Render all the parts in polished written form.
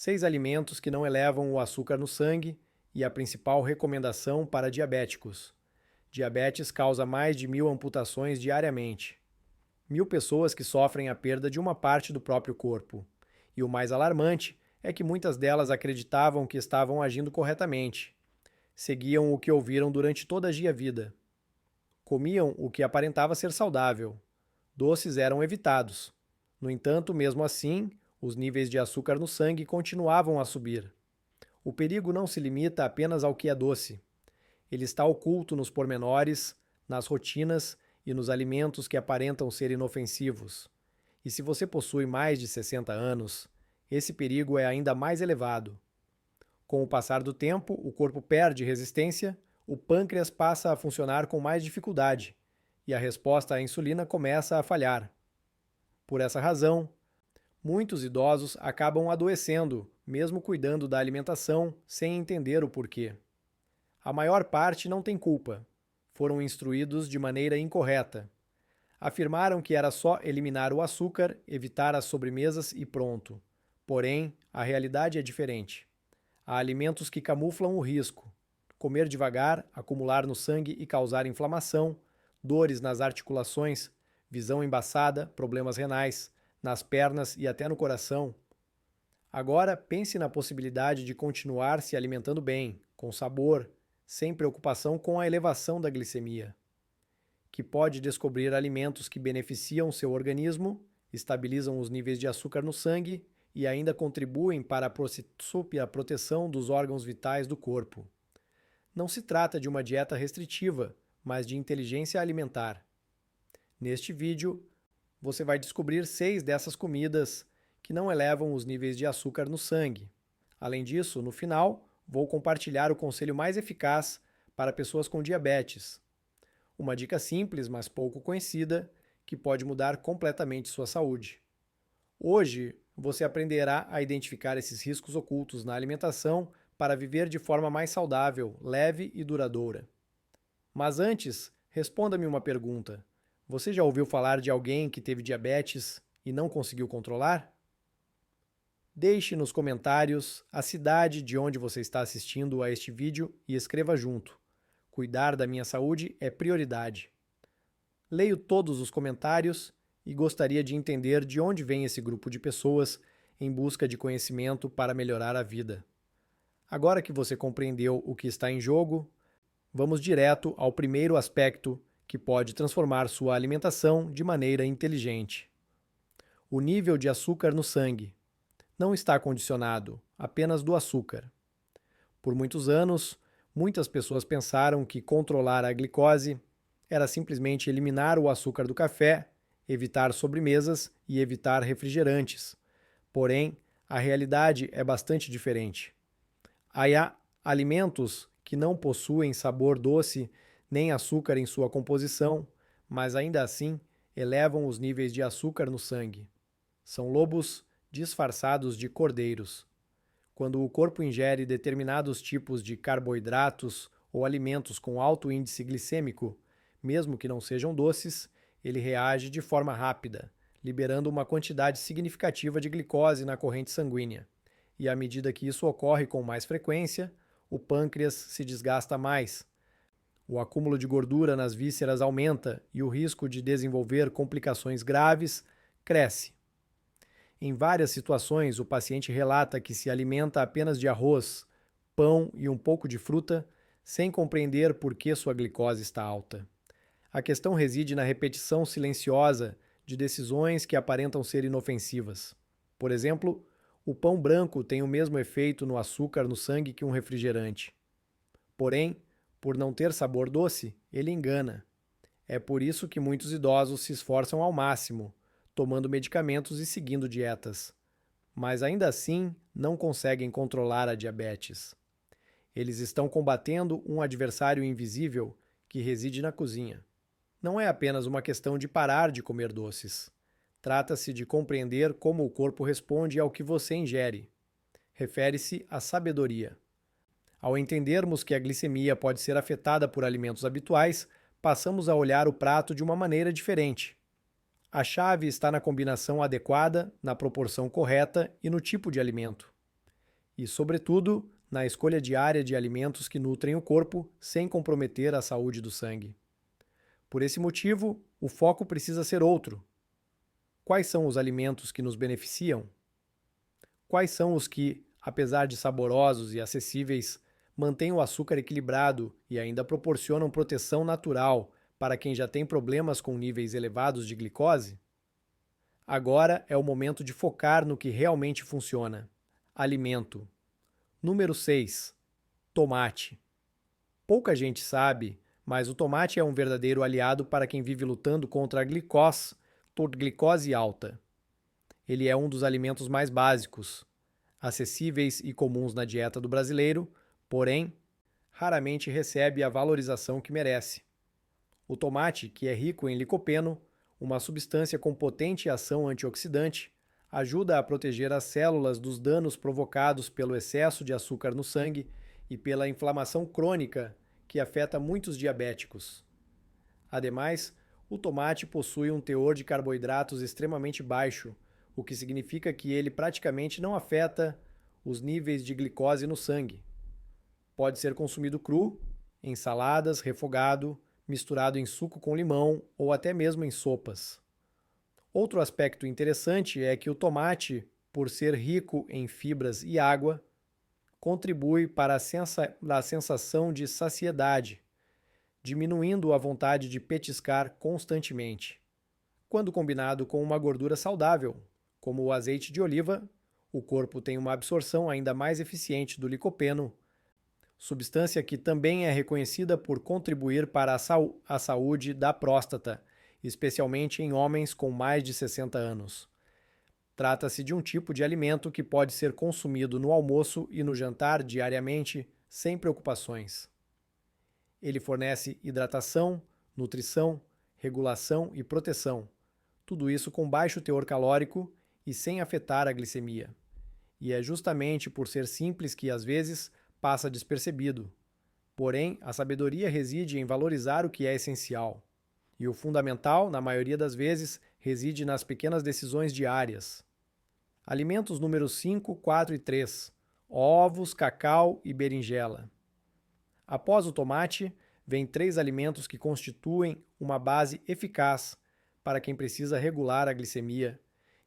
6 alimentos que não elevam o açúcar no sangue e a principal recomendação para diabéticos. Diabetes causa mais de 1.000 amputações diariamente. 1.000 pessoas que sofrem a perda de uma parte do próprio corpo. E o mais alarmante é que muitas delas acreditavam que estavam agindo corretamente. Seguiam o que ouviram durante toda a vida. Comiam o que aparentava ser saudável. Doces eram evitados. No entanto, mesmo assim, os níveis de açúcar no sangue continuavam a subir. O perigo não se limita apenas ao que é doce. Ele está oculto nos pormenores, nas rotinas e nos alimentos que aparentam ser inofensivos. E se você possui mais de 60 anos, esse perigo é ainda mais elevado. Com o passar do tempo, o corpo perde resistência, o pâncreas passa a funcionar com mais dificuldade e a resposta à insulina começa a falhar. Por essa razão, muitos idosos acabam adoecendo, mesmo cuidando da alimentação, sem entender o porquê. A maior parte não tem culpa. Foram instruídos de maneira incorreta. Afirmaram que era só eliminar o açúcar, evitar as sobremesas e pronto. Porém, a realidade é diferente. Há alimentos que camuflam o risco. Comer devagar, acumular no sangue e causar inflamação, dores nas articulações, visão embaçada, problemas renais, nas pernas e até no coração. Agora, pense na possibilidade de continuar se alimentando bem, com sabor, sem preocupação com a elevação da glicemia, que pode descobrir alimentos que beneficiam seu organismo, estabilizam os níveis de açúcar no sangue e ainda contribuem para a proteção dos órgãos vitais do corpo. Não se trata de uma dieta restritiva, mas de inteligência alimentar. Neste vídeo, você vai descobrir 6 dessas comidas que não elevam os níveis de açúcar no sangue. Além disso, no final, vou compartilhar o conselho mais eficaz para pessoas com diabetes. Uma dica simples, mas pouco conhecida, que pode mudar completamente sua saúde. Hoje, você aprenderá a identificar esses riscos ocultos na alimentação para viver de forma mais saudável, leve e duradoura. Mas antes, responda-me uma pergunta. Você já ouviu falar de alguém que teve diabetes e não conseguiu controlar? Deixe nos comentários a cidade de onde você está assistindo a este vídeo e escreva junto. Cuidar da minha saúde é prioridade. Leio todos os comentários e gostaria de entender de onde vem esse grupo de pessoas em busca de conhecimento para melhorar a vida. Agora que você compreendeu o que está em jogo, vamos direto ao primeiro aspecto que pode transformar sua alimentação de maneira inteligente. O nível de açúcar no sangue não está condicionado apenas do açúcar. Por muitos anos, muitas pessoas pensaram que controlar a glicose era simplesmente eliminar o açúcar do café, evitar sobremesas e evitar refrigerantes. Porém, a realidade é bastante diferente. Há alimentos que não possuem sabor doce nem açúcar em sua composição, mas ainda assim elevam os níveis de açúcar no sangue. São lobos disfarçados de cordeiros. Quando o corpo ingere determinados tipos de carboidratos ou alimentos com alto índice glicêmico, mesmo que não sejam doces, ele reage de forma rápida, liberando uma quantidade significativa de glicose na corrente sanguínea. E à medida que isso ocorre com mais frequência, o pâncreas se desgasta mais. O acúmulo de gordura nas vísceras aumenta e o risco de desenvolver complicações graves cresce. Em várias situações, o paciente relata que se alimenta apenas de arroz, pão e um pouco de fruta, sem compreender por que sua glicose está alta. A questão reside na repetição silenciosa de decisões que aparentam ser inofensivas. Por exemplo, o pão branco tem o mesmo efeito no açúcar no sangue que um refrigerante. Porém, por não ter sabor doce, ele engana. É por isso que muitos idosos se esforçam ao máximo, tomando medicamentos e seguindo dietas. Mas ainda assim, não conseguem controlar a diabetes. Eles estão combatendo um adversário invisível que reside na cozinha. Não é apenas uma questão de parar de comer doces. Trata-se de compreender como o corpo responde ao que você ingere. Refere-se à sabedoria. Ao entendermos que a glicemia pode ser afetada por alimentos habituais, passamos a olhar o prato de uma maneira diferente. A chave está na combinação adequada, na proporção correta e no tipo de alimento. e, sobretudo, na escolha diária de alimentos que nutrem o corpo sem comprometer a saúde do sangue. Por esse motivo, o foco precisa ser outro. Quais são os alimentos que nos beneficiam? Quais são os que, apesar de saborosos e acessíveis, mantêm o açúcar equilibrado e ainda proporcionam proteção natural para quem já tem problemas com níveis elevados de glicose? Agora é o momento de focar no que realmente funciona. Alimento. Número 6. Tomate. Pouca gente sabe, mas o tomate é um verdadeiro aliado para quem vive lutando contra a glicose alta. Ele é um dos alimentos mais básicos, acessíveis e comuns na dieta do brasileiro, porém, raramente recebe a valorização que merece. O tomate, que é rico em licopeno, uma substância com potente ação antioxidante, ajuda a proteger as células dos danos provocados pelo excesso de açúcar no sangue e pela inflamação crônica que afeta muitos diabéticos. Ademais, o tomate possui um teor de carboidratos extremamente baixo, o que significa que ele praticamente não afeta os níveis de glicose no sangue. Pode ser consumido cru, em saladas, refogado, misturado em suco com limão ou até mesmo em sopas. Outro aspecto interessante é que o tomate, por ser rico em fibras e água, contribui para a sensação de saciedade, diminuindo a vontade de petiscar constantemente. Quando combinado com uma gordura saudável, como o azeite de oliva, o corpo tem uma absorção ainda mais eficiente do licopeno, substância que também é reconhecida por contribuir para a saúde da próstata, especialmente em homens com mais de 60 anos. Trata-se de um tipo de alimento que pode ser consumido no almoço e no jantar diariamente, sem preocupações. Ele fornece hidratação, nutrição, regulação e proteção, tudo isso com baixo teor calórico e sem afetar a glicemia. E é justamente por ser simples que, às vezes, passa despercebido. Porém, a sabedoria reside em valorizar o que é essencial. E o fundamental, na maioria das vezes, reside nas pequenas decisões diárias. Alimentos números 5, 4 e 3. Ovos, cacau e berinjela. Após o tomate, vêm 3 alimentos que constituem uma base eficaz para quem precisa regular a glicemia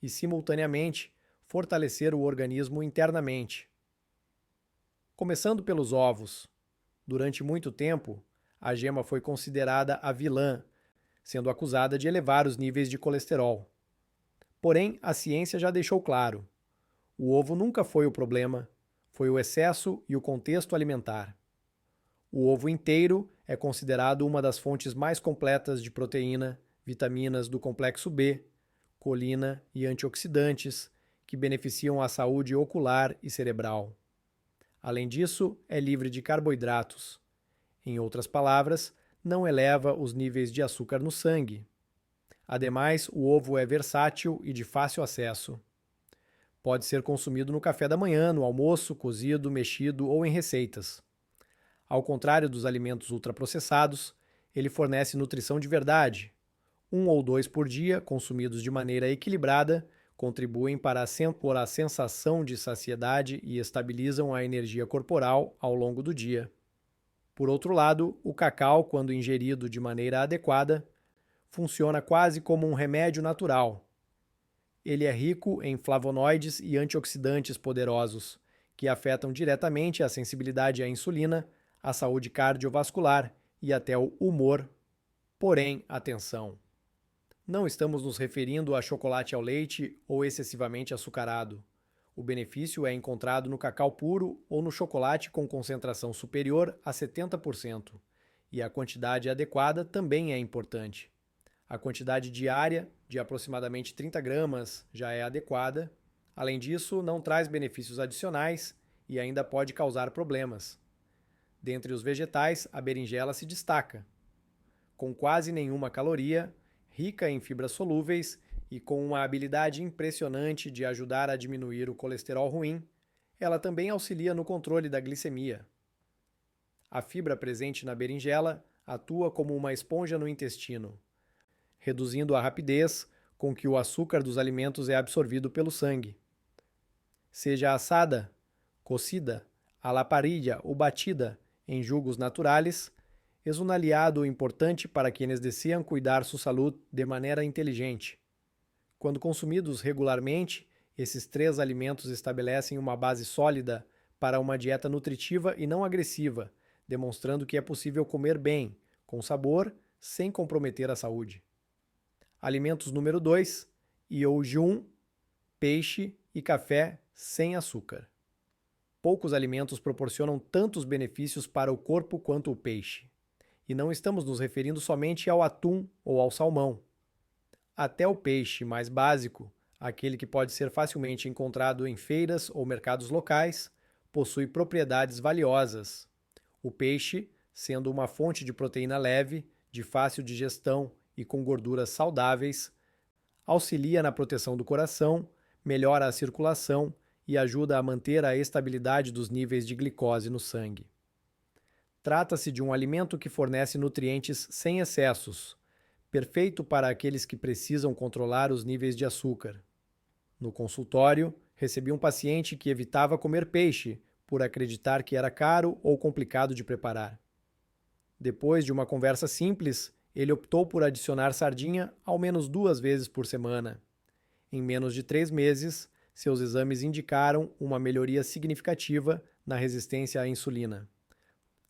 e, simultaneamente, fortalecer o organismo internamente. Começando pelos ovos. Durante muito tempo, a gema foi considerada a vilã, sendo acusada de elevar os níveis de colesterol. Porém, a ciência já deixou claro: o ovo nunca foi o problema, foi o excesso e o contexto alimentar. O ovo inteiro é considerado uma das fontes mais completas de proteína, vitaminas do complexo B, colina e antioxidantes que beneficiam a saúde ocular e cerebral. Além disso, é livre de carboidratos. Em outras palavras, não eleva os níveis de açúcar no sangue. Ademais, o ovo é versátil e de fácil acesso. Pode ser consumido no café da manhã, no almoço, cozido, mexido ou em receitas. Ao contrário dos alimentos ultraprocessados, ele fornece nutrição de verdade. 1 ou 2 por dia, consumidos de maneira equilibrada, contribuem para a sensação de saciedade e estabilizam a energia corporal ao longo do dia. Por outro lado, o cacau, quando ingerido de maneira adequada, funciona quase como um remédio natural. Ele é rico em flavonoides e antioxidantes poderosos, que afetam diretamente a sensibilidade à insulina, a saúde cardiovascular e até o humor. Porém, atenção! Não estamos nos referindo a chocolate ao leite ou excessivamente açucarado. O benefício é encontrado no cacau puro ou no chocolate com concentração superior a 70%, e a quantidade adequada também é importante. A quantidade diária, de aproximadamente 30 gramas, já é adequada. Além disso, não traz benefícios adicionais e ainda pode causar problemas. Dentre os vegetais, a berinjela se destaca. Com quase nenhuma caloria, rica em fibras solúveis e com uma habilidade impressionante de ajudar a diminuir o colesterol ruim, ela também auxilia no controle da glicemia. A fibra presente na berinjela atua como uma esponja no intestino, reduzindo a rapidez com que o açúcar dos alimentos é absorvido pelo sangue. Seja assada, cocida, a la parrilla ou batida em jugos naturales, es un aliado importante para quienes desean cuidar su salud de maneira inteligente. Quando consumidos regularmente, esses 3 alimentos estabelecem uma base sólida para uma dieta nutritiva e não agressiva, demonstrando que é possível comer bem, com sabor, sem comprometer a saúde. Alimentos número 2, iojum, peixe e café sem açúcar. Poucos alimentos proporcionam tantos benefícios para o corpo quanto o peixe. E não estamos nos referindo somente ao atum ou ao salmão. Até o peixe mais básico, aquele que pode ser facilmente encontrado em feiras ou mercados locais, possui propriedades valiosas. O peixe, sendo uma fonte de proteína leve, de fácil digestão e com gorduras saudáveis, auxilia na proteção do coração, melhora a circulação e ajuda a manter a estabilidade dos níveis de glicose no sangue. Trata-se de um alimento que fornece nutrientes sem excessos, perfeito para aqueles que precisam controlar os níveis de açúcar. No consultório, recebi um paciente que evitava comer peixe por acreditar que era caro ou complicado de preparar. Depois de uma conversa simples, ele optou por adicionar sardinha ao menos 2 vezes por semana. Em menos de 3 meses, seus exames indicaram uma melhoria significativa na resistência à insulina.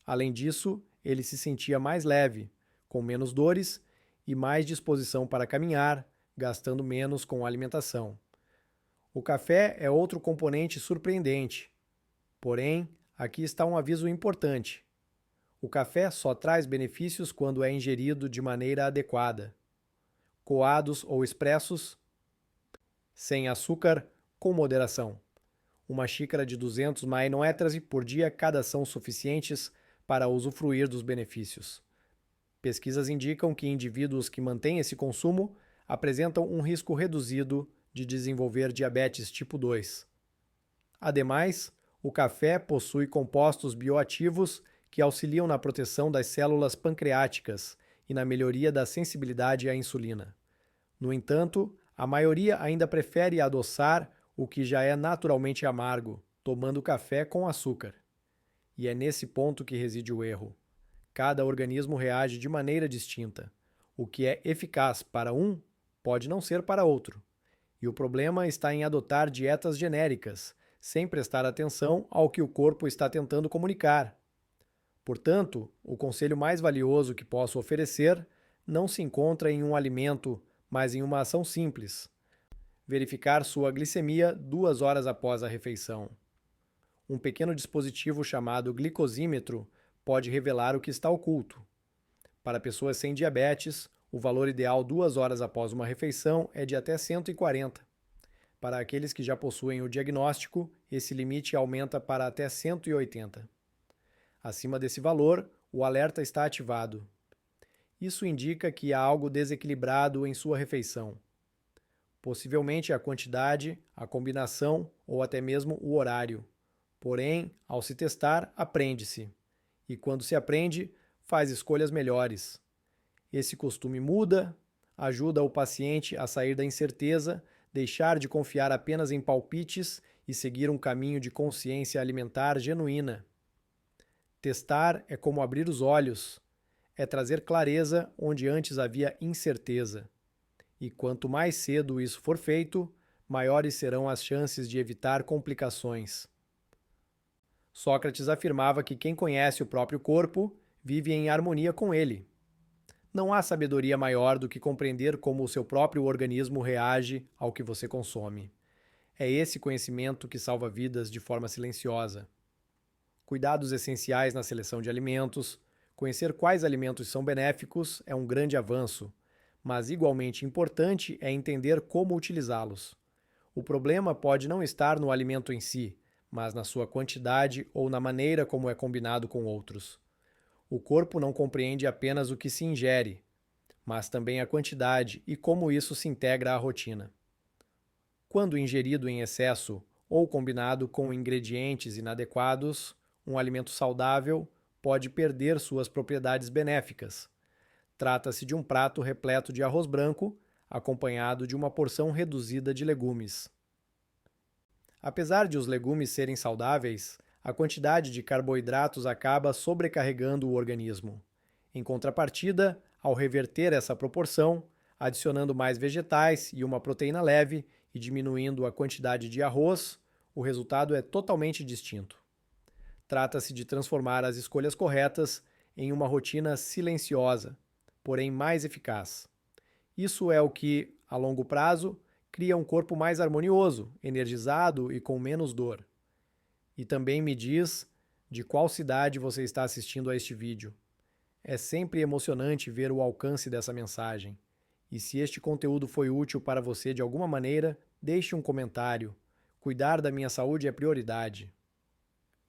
Além disso, ele se sentia mais leve, com menos dores e mais disposição para caminhar, gastando menos com a alimentação. O café é outro componente surpreendente. Porém, aqui está um aviso importante. O café só traz benefícios quando é ingerido de maneira adequada. Coados ou expressos, sem açúcar, com moderação. Uma xícara de 200 ml por dia cada são suficientes para usufruir dos benefícios. Pesquisas indicam que indivíduos que mantêm esse consumo apresentam um risco reduzido de desenvolver diabetes tipo 2. Ademais, o café possui compostos bioativos que auxiliam na proteção das células pancreáticas e na melhoria da sensibilidade à insulina. No entanto, a maioria ainda prefere adoçar o que já é naturalmente amargo, tomando café com açúcar. E é nesse ponto que reside o erro. Cada organismo reage de maneira distinta. O que é eficaz para um pode não ser para outro. E o problema está em adotar dietas genéricas, sem prestar atenção ao que o corpo está tentando comunicar. Portanto, o conselho mais valioso que posso oferecer não se encontra em um alimento, mas em uma ação simples. Verificar sua glicemia 2 horas após a refeição. Um pequeno dispositivo chamado glicosímetro pode revelar o que está oculto. Para pessoas sem diabetes, o valor ideal 2 horas após uma refeição é de até 140. Para aqueles que já possuem o diagnóstico, esse limite aumenta para até 180. Acima desse valor, o alerta está ativado. Isso indica que há algo desequilibrado em sua refeição. Possivelmente a quantidade, a combinação ou até mesmo o horário. Porém, ao se testar, aprende-se. E quando se aprende, faz escolhas melhores. Esse costume muda, ajuda o paciente a sair da incerteza, deixar de confiar apenas em palpites e seguir um caminho de consciência alimentar genuína. Testar é como abrir os olhos, é trazer clareza onde antes havia incerteza. E quanto mais cedo isso for feito, maiores serão as chances de evitar complicações. Sócrates afirmava que quem conhece o próprio corpo vive em harmonia com ele. Não há sabedoria maior do que compreender como o seu próprio organismo reage ao que você consome. É esse conhecimento que salva vidas de forma silenciosa. Cuidados essenciais na seleção de alimentos, conhecer quais alimentos são benéficos é um grande avanço, mas igualmente importante é entender como utilizá-los. O problema pode não estar no alimento em si, mas na sua quantidade ou na maneira como é combinado com outros. O corpo não compreende apenas o que se ingere, mas também a quantidade e como isso se integra à rotina. Quando ingerido em excesso ou combinado com ingredientes inadequados, um alimento saudável pode perder suas propriedades benéficas. Trata-se de um prato repleto de arroz branco, acompanhado de uma porção reduzida de legumes. Apesar de os legumes serem saudáveis, a quantidade de carboidratos acaba sobrecarregando o organismo. Em contrapartida, ao reverter essa proporção, adicionando mais vegetais e uma proteína leve e diminuindo a quantidade de arroz, o resultado é totalmente distinto. Trata-se de transformar as escolhas corretas em uma rotina silenciosa, porém mais eficaz. Isso é o que, a longo prazo, cria um corpo mais harmonioso, energizado e com menos dor. E também me diz de qual cidade você está assistindo a este vídeo. É sempre emocionante ver o alcance dessa mensagem. E se este conteúdo foi útil para você de alguma maneira, deixe um comentário. Cuidar da minha saúde é prioridade.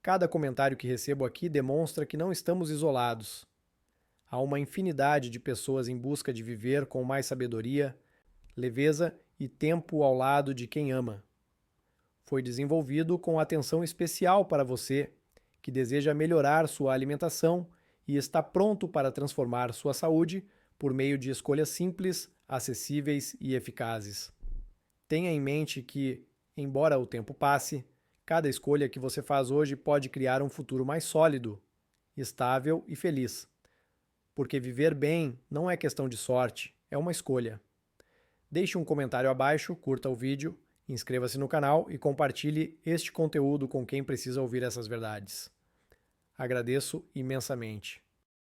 Cada comentário que recebo aqui demonstra que não estamos isolados. Há uma infinidade de pessoas em busca de viver com mais sabedoria, leveza e tempo ao lado de quem ama. Foi desenvolvido com atenção especial para você, que deseja melhorar sua alimentação e está pronto para transformar sua saúde por meio de escolhas simples, acessíveis e eficazes. Tenha em mente que, embora o tempo passe, cada escolha que você faz hoje pode criar um futuro mais sólido, estável e feliz. Porque viver bem não é questão de sorte, é uma escolha. Deixe um comentário abaixo, curta o vídeo, inscreva-se no canal e compartilhe este conteúdo com quem precisa ouvir essas verdades. Agradeço imensamente.